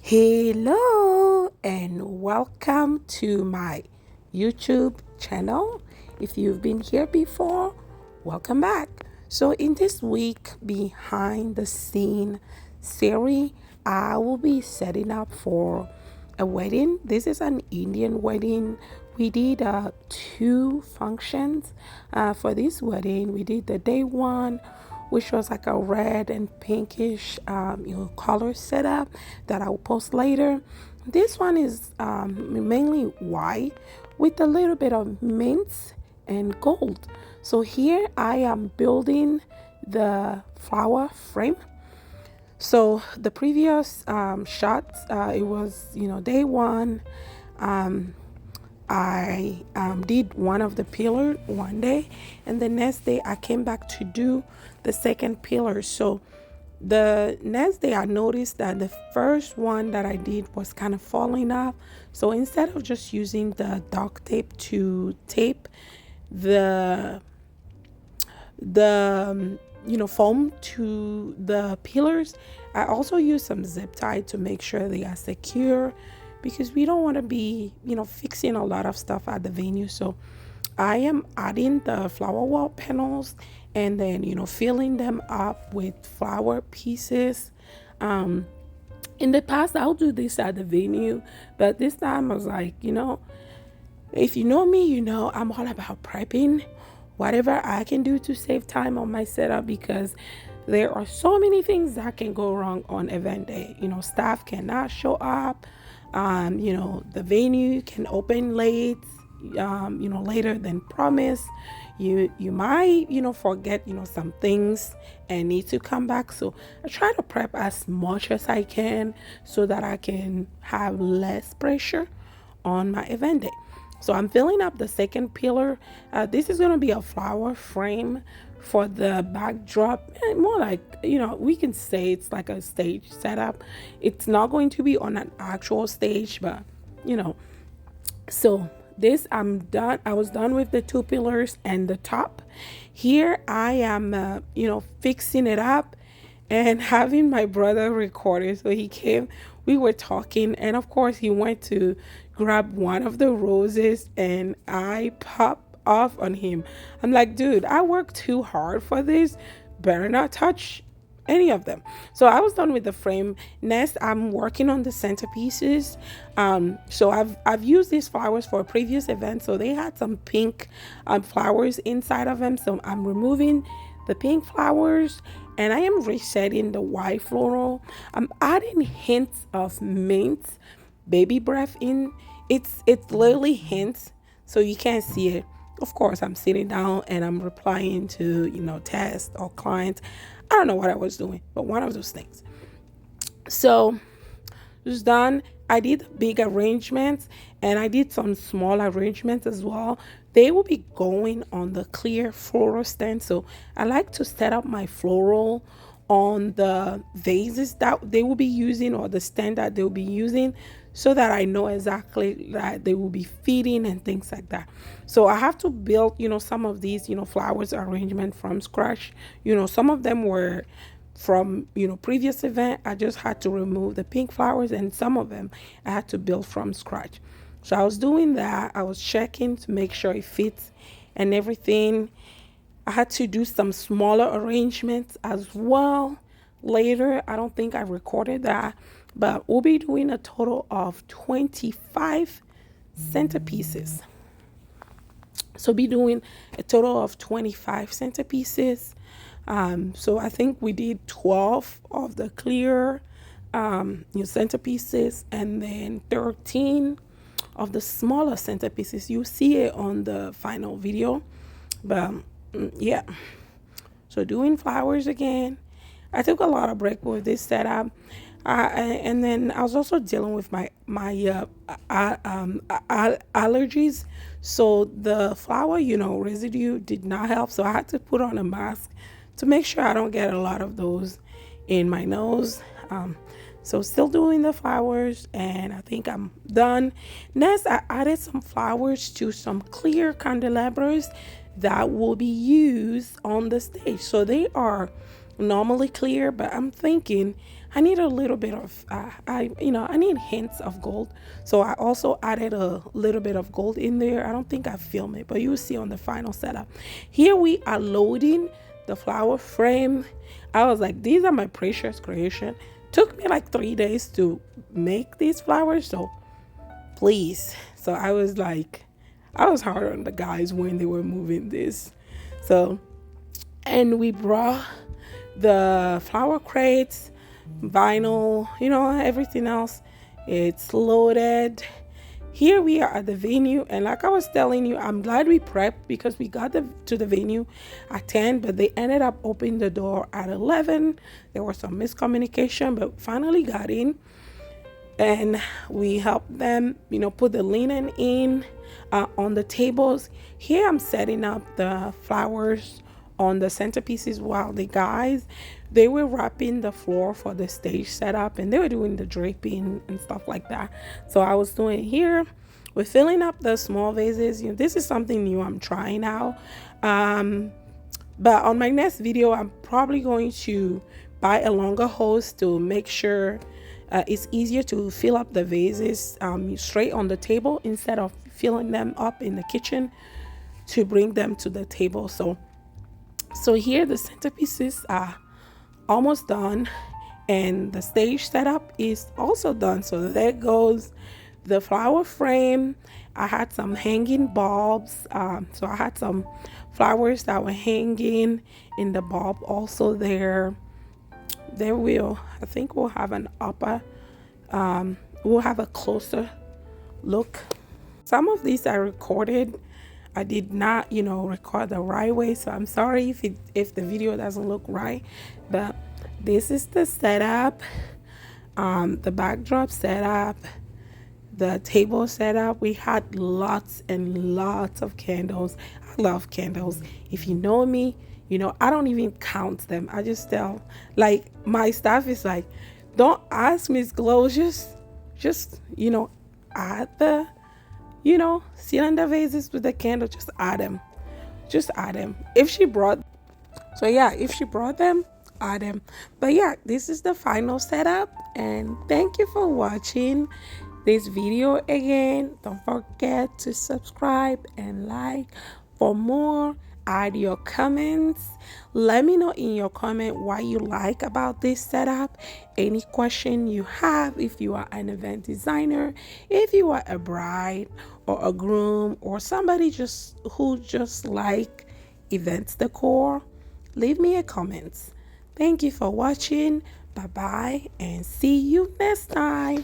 Hello and welcome to my YouTube channel. If you've been here before, welcome back. So in this week behind the scene series, I will be setting up for a wedding. This is an Indian wedding. We did two functions for this wedding. We did the day one, which was like a red and pinkish color setup that I'll post later. This one is mainly white with a little bit of mint and gold. So here I am building the flower frame. So the previous shots, it was day one. Um, I did one of the pillar one day, and the next day I came back to do the second pillar. So the next day I noticed that the first one that I did was kind of falling off. So instead of just using the duct tape to tape the foam to the pillars, I also use some zip tie to make sure they are secure, because we don't want to be fixing a lot of stuff at the venue. So I am adding the flower wall panels and then filling them up with flower pieces. In the past I'll do this at the venue, but this time I was like, if you know me, I'm all about prepping whatever I can do to save time on my setup, because there are so many things that can go wrong on event day. Staff cannot show up. The venue can open late, later than promised. You might, forget, some things and need to come back. So I try to prep as much as I can so that I can have less pressure on my event day. So I'm filling up the second pillar. This is going to be a flower frame for the backdrop. More like, we can say it's like a stage setup. It's not going to be on an actual stage, but, So this I'm done. I was done with the two pillars and the top. Here I am, fixing it up and having my brother record it. So he came, we were talking, and of course he went to grab one of the roses and I popped off on him. I'm like, dude, I worked too hard for this. Better not touch any of them. So I was done with the frame. Next, I'm working on the centerpieces. So I've used these flowers for a previous event, so they had some pink flowers inside of them. So I'm removing the pink flowers and I am resetting the white floral. I'm adding hints of mint, baby breath in. It's literally hints, so you can't see it. Of course, I'm sitting down and I'm replying to tests or clients. I don't know what I was doing, but one of those things. So it was done. I did big arrangements and I did some small arrangements as well. They will be going on the clear floral stand. So I like to set up my floral on the vases that they will be using, or the stand that they will be using, so that I know exactly that they will be feeding and things like that. So I have to build, some of these, flowers arrangement from scratch. Some of them were from, previous event. I just had to remove the pink flowers, and some of them I had to build from scratch. So I was doing that. I was checking to make sure it fits and everything. I had to do some smaller arrangements as well later. I don't think I recorded that, but we'll be doing a total of 25 centerpieces. So be doing a total of 25 centerpieces. So I think we did 12 of the clear centerpieces, and then 13 of the smaller centerpieces. You see it on the final video, but yeah. So doing flowers again. I took a lot of break with this setup. And then I was also dealing with my allergies. So the flower, residue did not help. So I had to put on a mask to make sure I don't get a lot of those in my nose. So still doing the flowers, and I think I'm done. Next, I added some flowers to some clear candelabras that will be used on the stage. So they are normally clear, but I'm thinking I need a little bit of I need hints of gold. So I also added a little bit of gold in there. I don't think I filmed it, but you'll see on the final setup. Here we are loading the flower frame. I was like, these are my precious creation. Took me like 3 days to make these flowers, so please. So I was like, I was hard on the guys when they were moving this. So, and we brought the flower crates, vinyl, everything else. It's loaded. Here we are at the venue, and like I was telling you, I'm glad we prepped because we got to the venue at 10, but they ended up opening the door at 11. There was some miscommunication, but finally got in, and we helped them, put the linen in on the tables. Here I'm setting up the flowers on the centerpieces while the guys, they were wrapping the floor for the stage setup, and they were doing the draping and stuff like that. So I was doing here, we're filling up the small vases. This is something new I'm trying out, but on my next video I'm probably going to buy a longer hose to make sure it's easier to fill up the vases straight on the table instead of filling them up in the kitchen to bring them to the table. So here the centerpieces are almost done, and the stage setup is also done. So there goes the flower frame. I had some hanging bulbs. So I had some flowers that were hanging in the bulb also there. I think we'll have an upper, we'll have a closer look. Some of these I recorded. I did not, record the right way, so I'm sorry if the video doesn't look right. But this is the setup, the backdrop setup, the table setup. We had lots and lots of candles. I love candles. If you know me, I don't even count them. I just tell, like, my staff is like, don't ask Miss Glow, just add the cylinder vases with the candle. Just add them. If she brought them, add them. But yeah, this is the final setup, and thank you for watching this video. Again, don't forget to subscribe and like for more. Add your comments. Let me know in your comment what you like about this setup, any question you have, if you are an event designer, if you are a bride or a groom, or somebody who just like events decor. Leave me a comment. Thank you for watching. Bye bye, and see you next time.